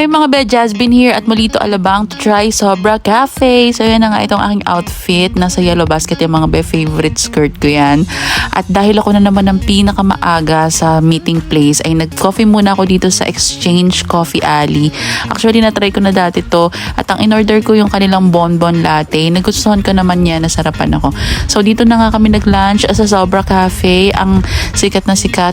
Hi mga be, Jasmine here at Molito Alabang to try Sobra Cafe. So yan na nga itong aking outfit. Nasa yellow basket yung mga be, favorite skirt ko yan. At dahil ako na naman ng pinakamaaga sa meeting place, ay nag-coffee muna ako dito sa Exchange Coffee Alley. Actually, na-try ko na dati to. At ang in-order ko yung kanilang bonbon latte. Nagustuhan ko naman yan, nasarapan ako. So dito na nga kami nag-lunch sa Sobra Cafe. Ang sikat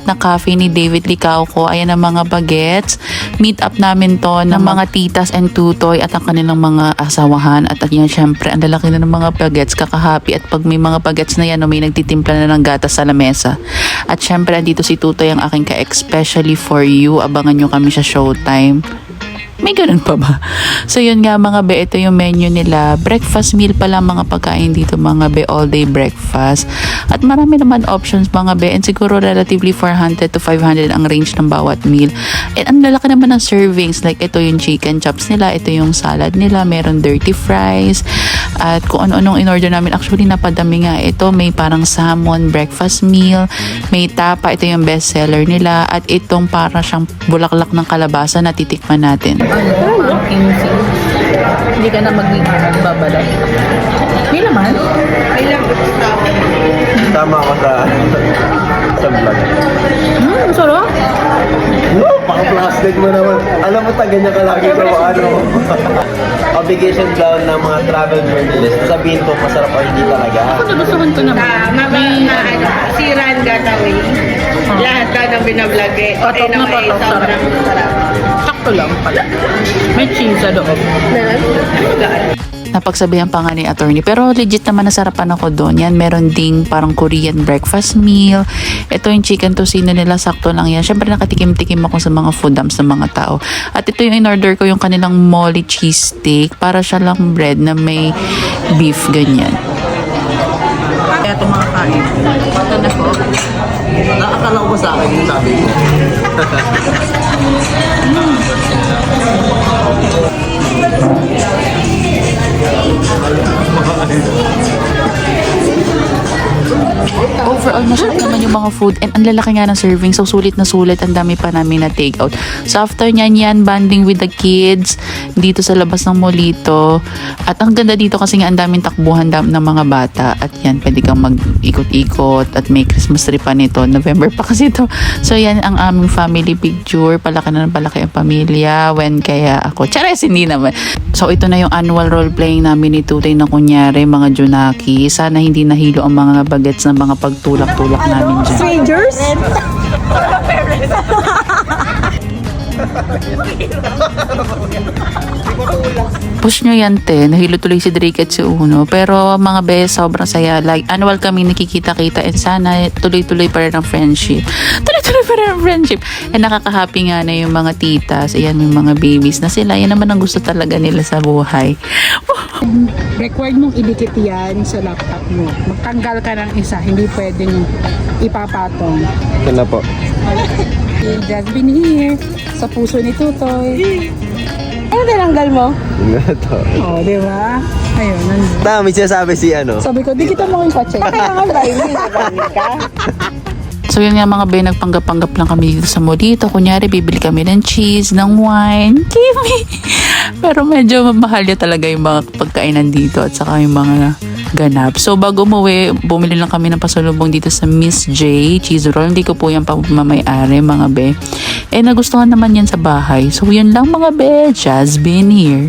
na cafe ni David Licauco. Ayan ang mga bagets. Meet up namin to ng mga titas and tutoy at ang kanilang mga asawahan. At yan, syempre, ang lalaki na ng mga bagets, kakahappy. At pag may mga bagets na yan, may nagtitimpla na ng gatas sa lamesa. At syempre, andito si tutoy ang aking ka-especially for you. Abangan nyo kami sa showtime. May ganun pa ba? So yun nga mga be, ito yung menu nila. Breakfast meal pala mga pagkain dito mga be, all day breakfast. At marami naman options mga be, and siguro relatively 400 to 500 ang range ng bawat meal. And ang lalaki naman ng servings, like ito yung chicken chops nila, ito yung salad nila, meron dirty fries, at kung ano-anong in-order namin. Actually napadami nga ito, may parang salmon breakfast meal, may tapa, ito yung best seller nila, at itong para siyang bulaklak ng kalabasa na titikman natin. Pumpkin seeds. Hindi ka na magbabalot. May laman? May laman. Tama ako sa vlog. Sarap. No, paka-plastic mo naman. Alam mo, ganyan ka lagi ko obligation down ng mga travel journalists. Sabihin ko, masarap o hindi talaga. Ako nagustuhan ko naman. Si Ran Gataway. Lahat ka nang binablog eh. Patok na patok, sarap. Sakto lang pala. May cheese sa loob. Napagsabihan pa nga ni attorney. Pero legit naman nasarapan ako doon. Yan, meron ding parang Korean breakfast meal. Ito yung chicken tocino nila, sakto lang yan. Siyempre nakatikim-tikim ako sa mga food dumps ng mga tao. At ito yung in-order ko, yung kanilang molly cheese steak. Para siya lang bread na may beef, ganyan. Kaya ito mga kain. Ito na po. Nakakala ko sa akin yung sabi ko. Overall, masarap naman yung mga food and ang lalaki nga ng serving. So, sulit na sulit. Ang dami pa namin na take out. So, after nyan yan, bonding with the kids dito sa labas ng Molito. At ang ganda dito kasi nga ang daming takbuhan ng mga bata. At yan, pwede kang mag-ikot-ikot at may Christmas tree pa nito. November pa kasi ito. So, yan ang aming family picture. Palaki na ng palaki ang pamilya. When kaya ako. Chares, hindi naman. So, ito na yung annual role-playing namin ni Tutay na kunyari, mga Junaki. Sana hindi nahilo ang mga bagets ng mga pagtulak-tulak namin dyan. Strangers? Push nyo yan, te. Nahilo tuloy si Drake at si Uno. Pero mga bes, sobrang saya. Like, annual kami nakikita-kita and sana tuloy-tuloy pa rin ang friendship. Tuloy-tuloy pa rin ang friendship. And nakaka-happy nga na yung mga titas. Ayan, yung mga babies na sila. Yan naman ang gusto talaga nila sa buhay. Required mong idikit yan sa laptop mo. Magtanggal ka ng isa, hindi pwedeng ipapatong. Ito na po. Jasmine here, sa puso ni Tutoy. Ano tinanggal mo? Ito. Oh, di ba? Ayun, nandun. May sinasabi si ano. Sabi ko, di kita mo ipacheck. Kailangan ba yun? Ka? So yun nga mga be, nagpanggap-panggap lang kami dito sa Molito. Kunyari, bibili kami ng cheese, ng wine. Kimi! Pero medyo mahal ya talaga yung mga pagkainan dito at saka yung mga ganap. So bago umuwi, bumili lang kami ng pasalubong dito sa Miss J cheese roll. Hindi ko po yan pamamayari mga be. Nagustuhan naman yan sa bahay. So yun lang mga be, Jasmine here.